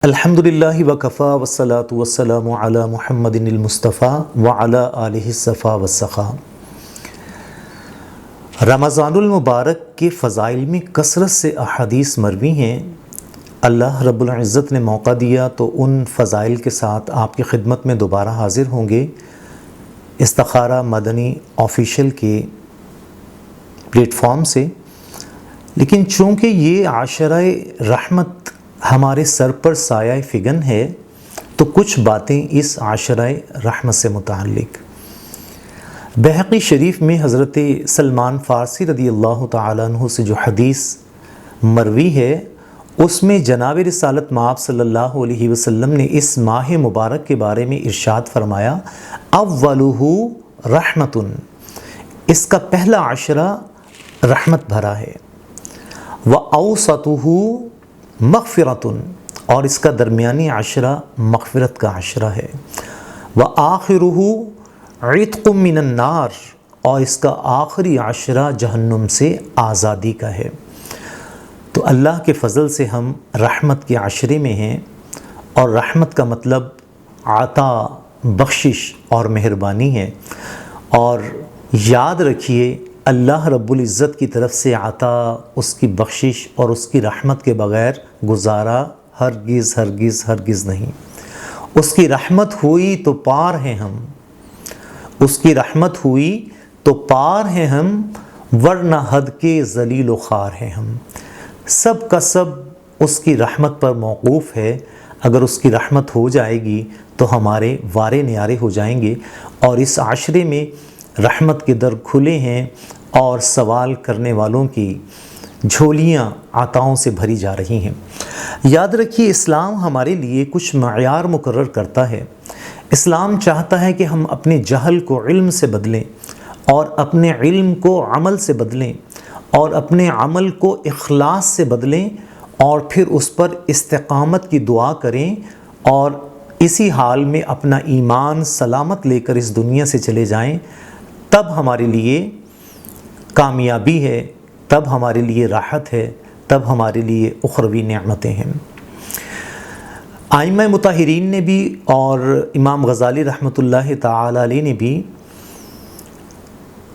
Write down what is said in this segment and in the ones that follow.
الحمدللہ وکفا والصلاة والسلام علی محمد المصطفیٰ وعلی آلہ الصفا والسخا۔ رمضان المبارک کے فضائل میں کثرت سے احادیث مروی ہیں۔ اللہ رب العزت نے موقع دیا تو ان فضائل کے ساتھ آپ کی خدمت میں دوبارہ حاضر ہوں گے استخارہ مدنی آفیشیل کے پلیٹ فارم سے، لیکن چونکہ یہ عاشرہ رحمت ہمارے سر پر سایہ فگن ہے تو کچھ باتیں اس عاشرہ رحمت سے متعلق۔ بہقی شریف میں حضرت سلمان فارسی رضی اللہ تعالیٰ عنہ سے جو حدیث مروی ہے اس میں جناب رسالت مآب صلی اللہ علیہ وسلم نے اس ماہ مبارک کے بارے میں ارشاد فرمایا، اولہ رحمت، اس کا پہلا عشرہ رحمت بھرا ہے، وَأَوْسَطُهُ مغفرۃ، اور اس کا درمیانی عشرہ مغفرت کا عشرہ ہے، وآخرہ عتق من النار، اور اس کا آخری عشرہ جہنم سے آزادی کا ہے۔ تو اللہ کے فضل سے ہم رحمت کے عشرے میں ہیں، اور رحمت کا مطلب عطا، بخشش اور مہربانی ہے، اور یاد رکھیے اللہ رب العزت کی طرف سے عطا، اس کی بخشش اور اس کی رحمت کے بغیر گزارا ہرگز ہرگز ہرگز نہیں۔ اس کی رحمت ہوئی تو پار ہیں ہم، اس کی رحمت ہوئی تو پار ہیں ہم، ورنہ حد کے ذلیل و خوار ہیں ہم۔ سب کا سب اس کی رحمت پر موقوف ہے، اگر اس کی رحمت ہو جائے گی تو ہمارے وارے نیارے ہو جائیں گے، اور اس عاشرے میں رحمت کے در کھلے ہیں اور سوال کرنے والوں کی جھولیاں عطاؤں سے بھری جا رہی ہیں۔ یاد رکھیے اسلام ہمارے لیے کچھ معیار مقرر کرتا ہے۔ اسلام چاہتا ہے کہ ہم اپنے جہل کو علم سے بدلیں، اور اپنے علم کو عمل سے بدلیں، اور اپنے عمل کو اخلاص سے بدلیں، اور پھر اس پر استقامت کی دعا کریں، اور اسی حال میں اپنا ایمان سلامت لے کر اس دنیا سے چلے جائیں۔ تب ہمارے لیے کامیابی ہے، تب ہمارے لیے راحت ہے، تب ہمارے لیے اخروی نعمتیں ہیں۔ ائمہ مطہرین نے بھی اور امام غزالی رحمۃ اللہ تعالی علیہ نے بھی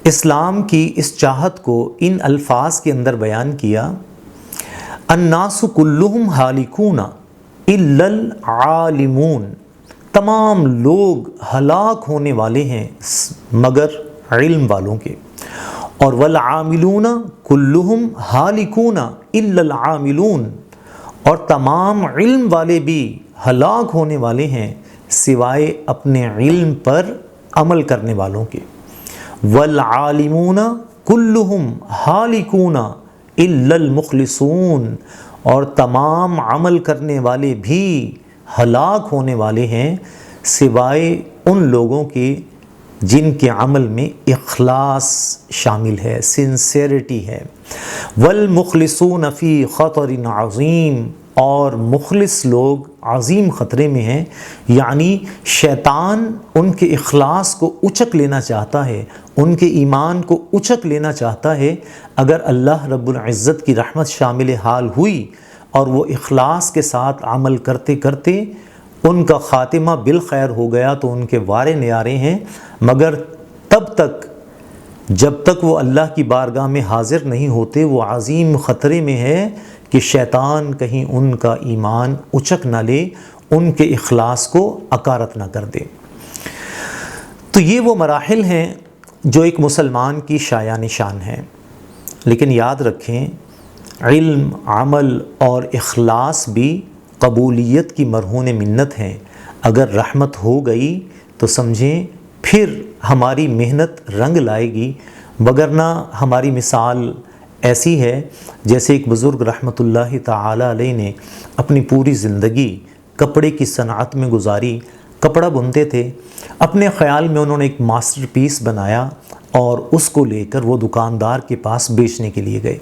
اسلام کی اس چاہت کو ان الفاظ کے اندر بیان کیا، الناس کلہم ہالکون الا العالمون، تمام لوگ ہلاک ہونے والے ہیں مگر علم والوں کے، اور والعاملون کلہم ہالکون الا العاملون، اور تمام علم والے بھی ہلاک ہونے والے ہیں سوائے اپنے علم پر عمل کرنے والوں کے، والعالمون کلہم ہالکون الا المخلصون، اور تمام عمل کرنے والے بھی ہلاک ہونے والے ہیں سوائے ان لوگوں کے جن کے عمل میں اخلاص شامل ہے، سنسیریٹی ہے۔ والمخلصون فی خطر عظیم، اور مخلص لوگ عظیم خطرے میں ہیں، یعنی شیطان ان کے اخلاص کو اچک لینا چاہتا ہے، ان کے ایمان کو اچک لینا چاہتا ہے۔ اگر اللہ رب العزت کی رحمت شامل حال ہوئی اور وہ اخلاص کے ساتھ عمل کرتے کرتے ان کا خاتمہ بالخیر ہو گیا تو ان کے وارے نیارے ہیں، مگر تب تک جب تک وہ اللہ کی بارگاہ میں حاضر نہیں ہوتے وہ عظیم خطرے میں ہے کہ شیطان کہیں ان کا ایمان اچک نہ لے، ان کے اخلاص کو اکارت نہ کر دے۔ تو یہ وہ مراحل ہیں جو ایک مسلمان کی شایان نشان ہیں، لیکن یاد رکھیں علم، عمل اور اخلاص بھی قبولیت کی مرہون منت ہیں۔ اگر رحمت ہو گئی تو سمجھیں پھر ہماری محنت رنگ لائے گی، وگرنہ ہماری مثال ایسی ہے جیسے ایک بزرگ رحمۃ اللہ تعالی علیہ نے اپنی پوری زندگی کپڑے کی صنعت میں گزاری، کپڑا بنتے تھے، اپنے خیال میں انہوں نے ایک ماسٹر پیس بنایا اور اس کو لے کر وہ دکاندار کے پاس بیچنے کے لیے گئے۔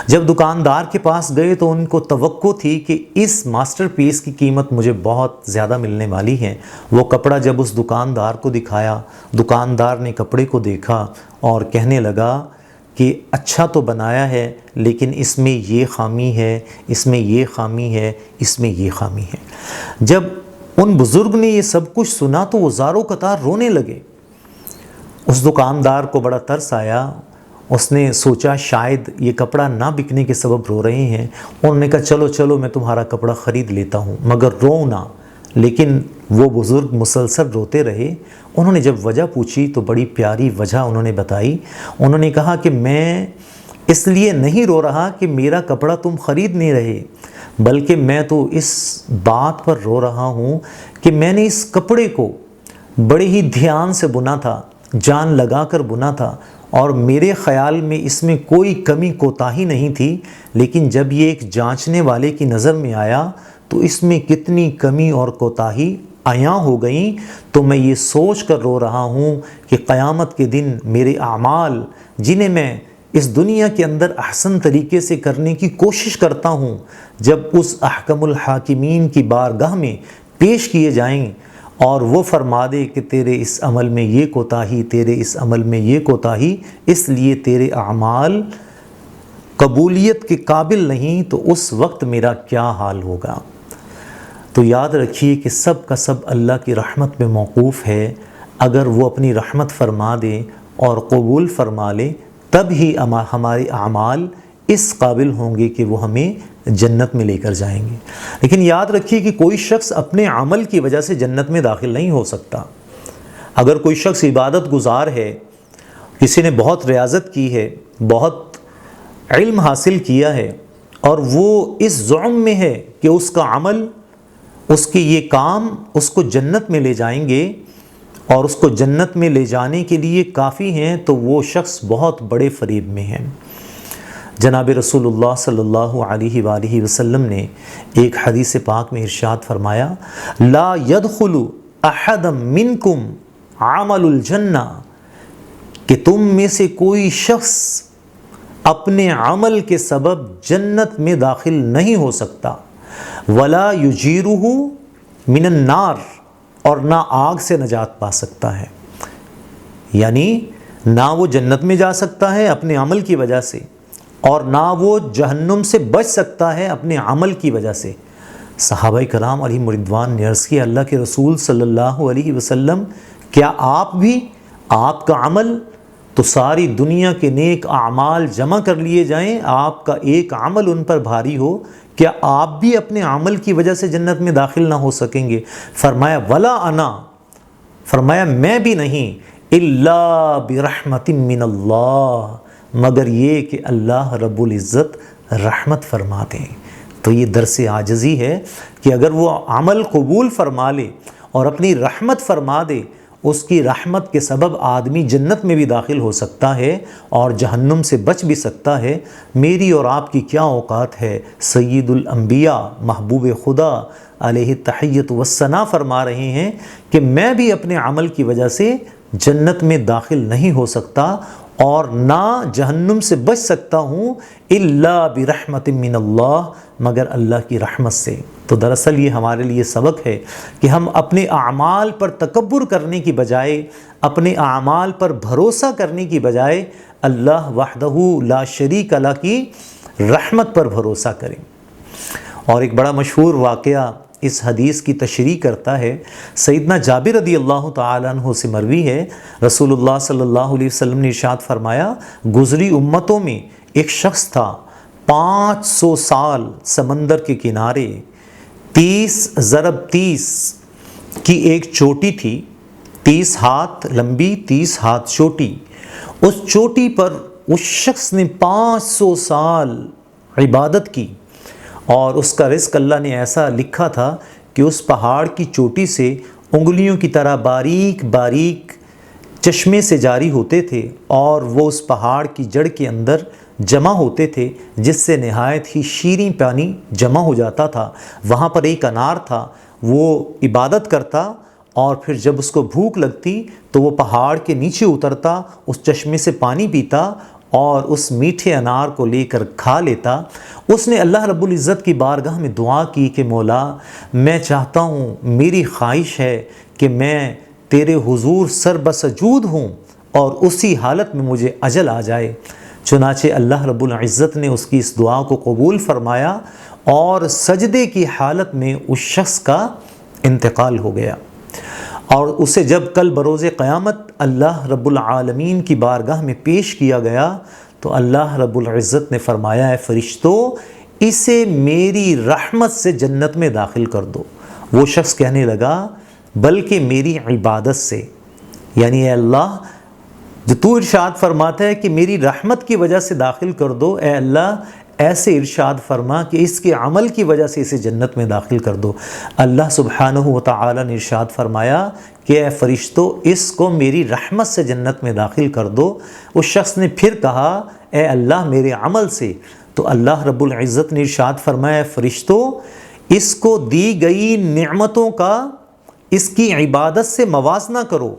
جب دکاندار کے پاس گئے تو ان کو توقع تھی کہ اس ماسٹر پیس کی قیمت مجھے بہت زیادہ ملنے والی ہے۔ وہ کپڑا جب اس دکاندار کو دکھایا، دکاندار نے کپڑے کو دیکھا اور کہنے لگا کہ اچھا تو بنایا ہے لیکن اس میں یہ خامی ہے، اس میں یہ خامی ہے، اس میں یہ خامی ہے۔ جب ان بزرگ نے یہ سب کچھ سنا تو وہ زاروں قطار رونے لگے۔ اس دکاندار کو بڑا ترس آیا، اس نے سوچا شاید یہ کپڑا نہ بکنے کے سبب رو رہے ہیں۔ انہوں نے کہا چلو چلو میں تمہارا کپڑا خرید لیتا ہوں مگر رو نہ۔ لیکن وہ بزرگ مسلسل روتے رہے۔ انہوں نے جب وجہ پوچھی تو بڑی پیاری وجہ انہوں نے بتائی۔ انہوں نے کہا کہ میں اس لیے نہیں رو رہا کہ میرا کپڑا تم خرید نہیں رہے، بلکہ میں تو اس بات پر رو رہا ہوں کہ میں نے اس کپڑے کو بڑے ہی دھیان سے بنا تھا، جان لگا کر بنا تھا، اور میرے خیال میں اس میں کوئی کمی کوتاہی نہیں تھی، لیکن جب یہ ایک جانچنے والے کی نظر میں آیا تو اس میں کتنی کمی اور کوتاہی عیاں ہو گئیں، تو میں یہ سوچ کر رو رہا ہوں کہ قیامت کے دن میرے اعمال جنہیں میں اس دنیا کے اندر احسن طریقے سے کرنے کی کوشش کرتا ہوں، جب اس احکم الحاکمین کی بارگاہ میں پیش کیے جائیں اور وہ فرما دے کہ تیرے اس عمل میں یہ کوتاہی، تیرے اس عمل میں یہ کوتاہی، اس لیے تیرے اعمال قبولیت کے قابل نہیں، تو اس وقت میرا کیا حال ہوگا۔ تو یاد رکھیے کہ سب کا سب اللہ کی رحمت میں موقوف ہے۔ اگر وہ اپنی رحمت فرما دے اور قبول فرما لے تب ہی ہمارے اعمال اس قابل ہوں گے کہ وہ ہمیں جنت میں لے کر جائیں گے۔ لیکن یاد رکھیے کہ کوئی شخص اپنے عمل کی وجہ سے جنت میں داخل نہیں ہو سکتا۔ اگر کوئی شخص عبادت گزار ہے، کسی نے بہت ریاضت کی ہے، بہت علم حاصل کیا ہے، اور وہ اس زعم میں ہے کہ اس کا عمل، اس کے یہ کام اس کو جنت میں لے جائیں گے اور اس کو جنت میں لے جانے کے لیے کافی ہیں، تو وہ شخص بہت بڑے فریب میں ہے۔ جناب رسول اللہ صلی اللہ علیہ وآلہ وسلم نے ایک حدیث پاک میں ارشاد فرمایا، لا يدخل احد منکم عمل الجنہ، کہ تم میں سے کوئی شخص اپنے عمل کے سبب جنت میں داخل نہیں ہو سکتا، ولا یجیرہ من النار، اور نہ آگ سے نجات پا سکتا ہے۔ یعنی نہ وہ جنت میں جا سکتا ہے اپنے عمل کی وجہ سے، اور نہ وہ جہنم سے بچ سکتا ہے اپنے عمل کی وجہ سے۔ صحابہ کرام علیہم رضوان نے عرض کیا، اللہ کے رسول صلی اللہ علیہ وسلم، کیا آپ بھی، آپ کا عمل تو ساری دنیا کے نیک اعمال جمع کر لیے جائیں، آپ کا ایک عمل ان پر بھاری ہو، کیا آپ بھی اپنے عمل کی وجہ سے جنت میں داخل نہ ہو سکیں گے؟ فرمایا ولا انا، فرمایا میں بھی نہیں، الا برحمت من اللہ، مگر یہ کہ اللہ رب العزت رحمت فرما دیں۔ تو یہ درس عاجزی ہے کہ اگر وہ عمل قبول فرما لے اور اپنی رحمت فرما دے، اس کی رحمت کے سبب آدمی جنت میں بھی داخل ہو سکتا ہے اور جہنم سے بچ بھی سکتا ہے۔ میری اور آپ کی کیا اوقات ہے؟ سید الانبیاء محبوب خدا علیہ التحیۃ والثناء فرما رہے ہیں کہ میں بھی اپنے عمل کی وجہ سے جنت میں داخل نہیں ہو سکتا اور نہ جہنم سے بچ سکتا ہوں، الا برحمت من اللہ، مگر اللہ کی رحمت سے۔ تو دراصل یہ ہمارے لیے سبق ہے کہ ہم اپنے اعمال پر تکبر کرنے کی بجائے، اپنے اعمال پر بھروسہ کرنے کی بجائے اللہ وحدہ لا شریک لہ کی رحمت پر بھروسہ کریں۔ اور ایک بڑا مشہور واقعہ اس حدیث کی تشریح کرتا ہے۔ سیدنا جابر رضی اللہ تعالیٰ عنہ سے مروی ہے، رسول اللہ صلی اللہ علیہ وسلم نے ارشاد فرمایا، گزری امتوں میں ایک شخص تھا، 500 سال سمندر کے کنارے 30x30 کی ایک چوٹی تھی، 30 ہاتھ لمبی 30 ہاتھ چوٹی۔ اس چوٹی پر اس شخص نے 500 سال عبادت کی، اور اس کا رزق اللہ نے ایسا لکھا تھا کہ اس پہاڑ کی چوٹی سے انگلیوں کی طرح باریک باریک چشمے سے جاری ہوتے تھے، اور وہ اس پہاڑ کی جڑ کے اندر جمع ہوتے تھے، جس سے نہایت ہی شیریں پانی جمع ہو جاتا تھا۔ وہاں پر ایک انار تھا، وہ عبادت کرتا، اور پھر جب اس کو بھوک لگتی تو وہ پہاڑ کے نیچے اترتا، اس چشمے سے پانی پیتا اور اس میٹھے انار کو لے کر کھا لیتا۔ اس نے اللہ رب العزت کی بارگاہ میں دعا کی کہ مولا، میں چاہتا ہوں، میری خواہش ہے کہ میں تیرے حضور سر بسجود ہوں اور اسی حالت میں مجھے اجل آ جائے۔ چنانچہ اللہ رب العزت نے اس کی اس دعا کو قبول فرمایا اور سجدے کی حالت میں اس شخص کا انتقال ہو گیا، اور اسے جب کل بروز قیامت اللہ رب العالمین کی بارگاہ میں پیش کیا گیا تو اللہ رب العزت نے فرمایا، اے فرشتوں اسے میری رحمت سے جنت میں داخل کر دو۔ وہ شخص کہنے لگا بلکہ میری عبادت سے، یعنی اے اللہ جو تو ارشاد فرماتا ہے کہ میری رحمت کی وجہ سے داخل کر دو، اے اللہ ایسے ارشاد فرما کہ اس کے عمل کی وجہ سے اسے جنت میں داخل کر دو۔ اللہ سبحانہ و تعالی نے ارشاد فرمایا کہ اے فرشتوں اس کو میری رحمت سے جنت میں داخل کر دو۔ اس شخص نے پھر کہا اے اللہ میرے عمل سے، تو اللہ رب العزت نے ارشاد فرمایا اے فرشتوں اس کو دی گئی نعمتوں کا اس کی عبادت سے موازنہ کرو۔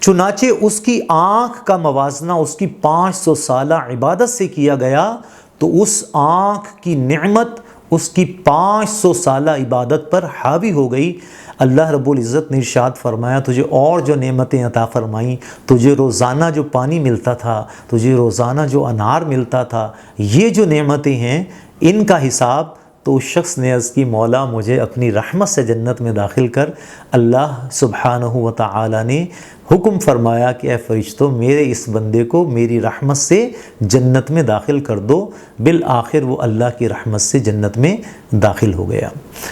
چنانچہ اس کی آنکھ کا موازنہ اس کی 500 سالہ عبادت سے کیا گیا، تو اس آنکھ کی نعمت اس کی 500 سالہ عبادت پر حاوی ہو گئی۔ اللہ رب العزت نے ارشاد فرمایا تجھے اور جو نعمتیں عطا فرمائیں، تجھے روزانہ جو پانی ملتا تھا، تجھے روزانہ جو انار ملتا تھا، یہ جو نعمتیں ہیں ان کا حساب، تو اس شخص نے عرض کی مولا مجھے اپنی رحمت سے جنت میں داخل کر۔ اللہ سبحانہ و تعالی نے حکم فرمایا کہ اے فرشتوں میرے اس بندے کو میری رحمت سے جنت میں داخل کر دو۔ بالآخر وہ اللہ کی رحمت سے جنت میں داخل ہو گیا۔